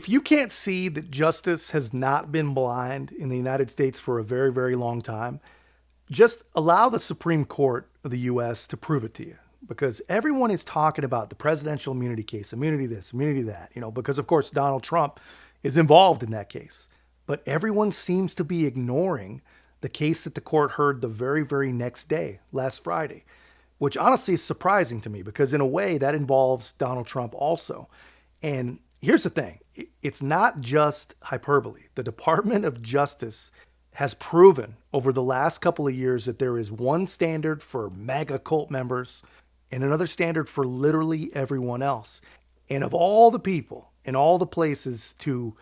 If you can't see that justice has not been blind in the United States for a very, very long time, just allow the Supreme Court of the U.S. to prove it to you. Because everyone is talking about the presidential immunity case, immunity this, immunity that, because of course Donald Trump is involved in that case. But everyone seems to be ignoring the case that the court heard the very, very next day, last Friday, which honestly is surprising to me because in a way that involves Donald Trump also. And here's the thing. It's not just hyperbole. The Department of Justice has proven over the last couple of years that there is one standard for MAGA cult members and another standard for literally everyone else. And of all the people and all the places to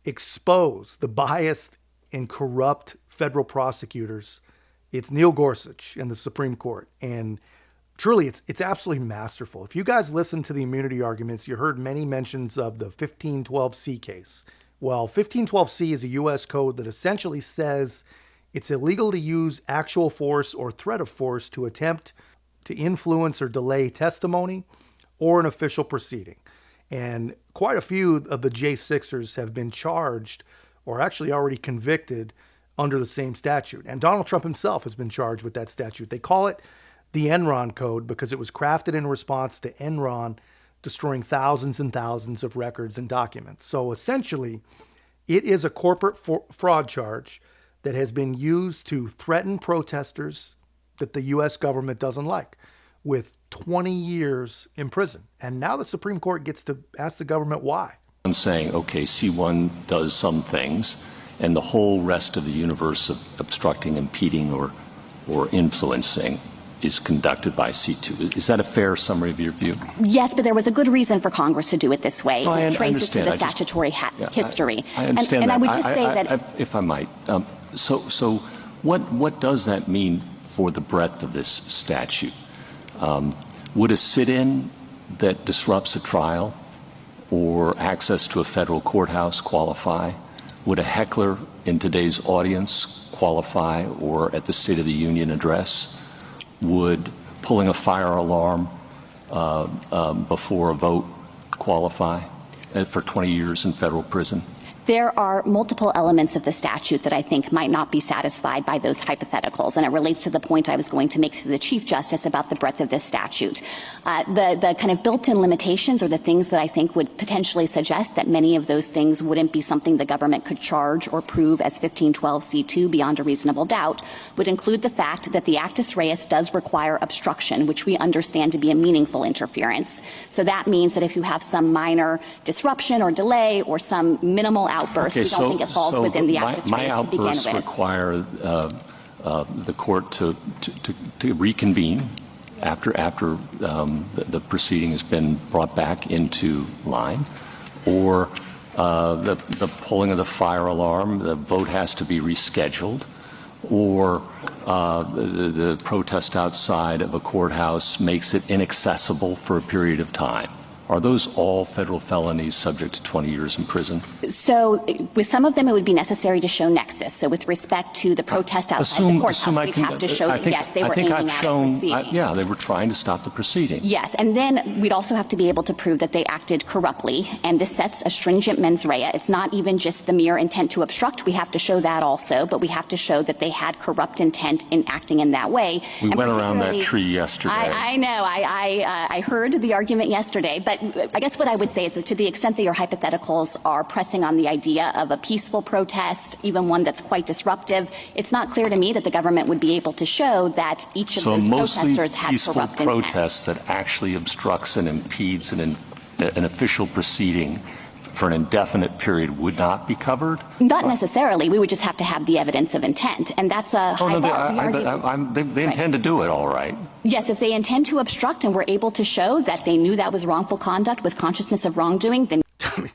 expose the biased and corrupt federal prosecutors, it's Neil Gorsuch and the Supreme Court. And truly, it's absolutely masterful. If you guys listen to the immunity arguments, you heard many mentions of the 1512C case. Well, 1512C is a U.S. code that essentially says it's illegal to use actual force or threat of force to attempt to influence or delay testimony or an official proceeding. And quite a few of the J6ers have been charged or actually already convicted under the same statute. And Donald Trump himself has been charged with that statute. They call it the Enron Code because it was crafted in response to Enron destroying thousands and thousands of records and documents. So essentially, it is a corporate fraud charge that has been used to threaten protesters that the U.S. government doesn't like with 20 years in prison. And now the Supreme Court gets to ask the government why. I'm saying, okay, C1 does some things, and the whole rest of the universe of obstructing, impeding, or influencing is conducted by C2. Is that a fair summary of your view? Yes, but there was a good reason for Congress to do it this way. I it traces to the understand. statutory history. I understand and that. I would just say that... if I might. So what does that mean for the breadth of this statute? Would a sit-in that disrupts a trial or access to a federal courthouse qualify? Would a heckler in today's audience qualify, or at the State of the Union address? Would pulling a fire alarm before a vote qualify for 20 years in federal prison? There are multiple elements of the statute that I think might not be satisfied by those hypotheticals, and it relates to the point I was going to make to the Chief Justice about the breadth of this statute. The kind of built-in limitations are the things that I think would potentially suggest that many of those things wouldn't be something the government could charge or prove as 1512C2 beyond a reasonable doubt, would include the fact that the actus reus does require obstruction, which we understand to be a meaningful interference. So that means that if you have some minor disruption or delay or some minimal outburst, we don't think it falls within the actus reus to begin with. My outbursts require the court to reconvene after the proceeding has been brought back into line, or the pulling of the fire alarm, the vote has to be rescheduled, or the protest outside of a courthouse makes it inaccessible for a period of time. Are those all federal felonies subject to 20 years in prison? So with some of them, it would be necessary to show nexus. So with respect to the protest outside the courthouse, we'd have to show that, yes, they were aiming at the proceeding. Yeah, they were trying to stop the proceeding. Yes, and then we'd also have to be able to prove that they acted corruptly, and this sets a stringent mens rea. It's not even just the mere intent to obstruct. We have to show that also, but we have to show that they had corrupt intent in acting in that way. We went around that tree yesterday. I know. I heard the argument yesterday, but I guess what I would say is that to the extent that your hypotheticals are pressing on the idea of a peaceful protest, even one that's quite disruptive, it's not clear to me that the government would be able to show that each of those protesters had corrupt intent. So mostly peaceful protest that actually obstructs and impedes an official proceeding for an indefinite period would not be covered? Not necessarily. We would just have to have the evidence of intent, and that's a high bar. They intend to do it, all right. Yes, if they intend to obstruct and were able to show that they knew that was wrongful conduct with consciousness of wrongdoing, then...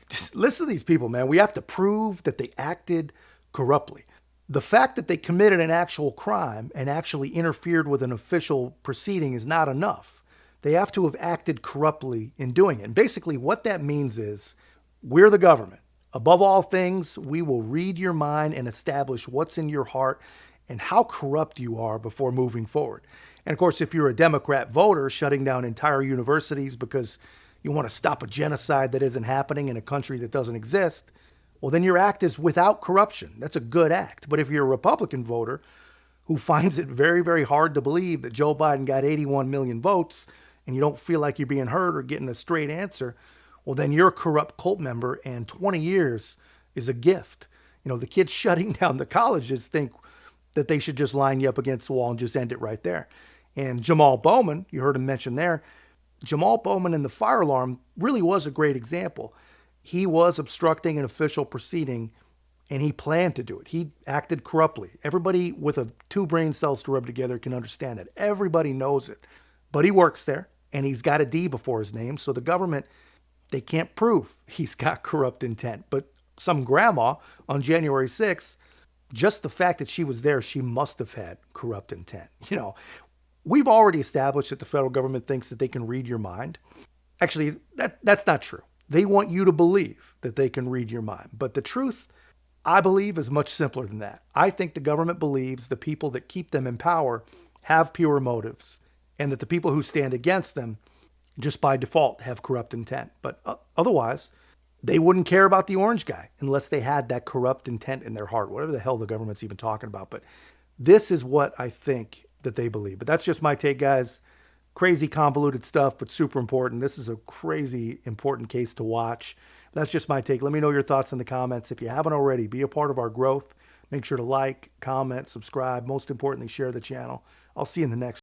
Just listen to these people, man. We have to prove that they acted corruptly. The fact that they committed an actual crime and actually interfered with an official proceeding is not enough. They have to have acted corruptly in doing it. And basically what that means is we're the government. Above all things, we will read your mind and establish what's in your heart and how corrupt you are before moving forward. And of course, if you're a Democrat voter shutting down entire universities because you want to stop a genocide that isn't happening in a country that doesn't exist, well, then your act is without corruption. That's a good act. But if you're a Republican voter who finds it very, very hard to believe that Joe Biden got 81 million votes and you don't feel like you're being heard or getting a straight answer, well, then you're a corrupt cult member, and 20 years is a gift. The kids shutting down the colleges think that they should just line you up against the wall and just end it right there. And Jamal Bowman, you heard him mention there, Jamal Bowman in the fire alarm really was a great example. He was obstructing an official proceeding, and he planned to do it. He acted corruptly. Everybody with two brain cells to rub together can understand that. Everybody knows it. But he works there, and he's got a D before his name, so the government, they can't prove he's got corrupt intent. But some grandma on January 6th, just the fact that she was there, she must have had corrupt intent. We've already established that the federal government thinks that they can read your mind. Actually, that's not true. They want you to believe that they can read your mind. But the truth, I believe, is much simpler than that. I think the government believes the people that keep them in power have pure motives, and that the people who stand against them, just by default, have corrupt intent. But otherwise, they wouldn't care about the orange guy unless they had that corrupt intent in their heart, whatever the hell the government's even talking about. But this is what I think that they believe. But that's just my take, guys. Crazy convoluted stuff, but super important. This is a crazy important case to watch. That's just my take. Let me know your thoughts in the comments. If you haven't already, be a part of our growth. Make sure to like, comment, subscribe. Most importantly, share the channel. I'll see you in the next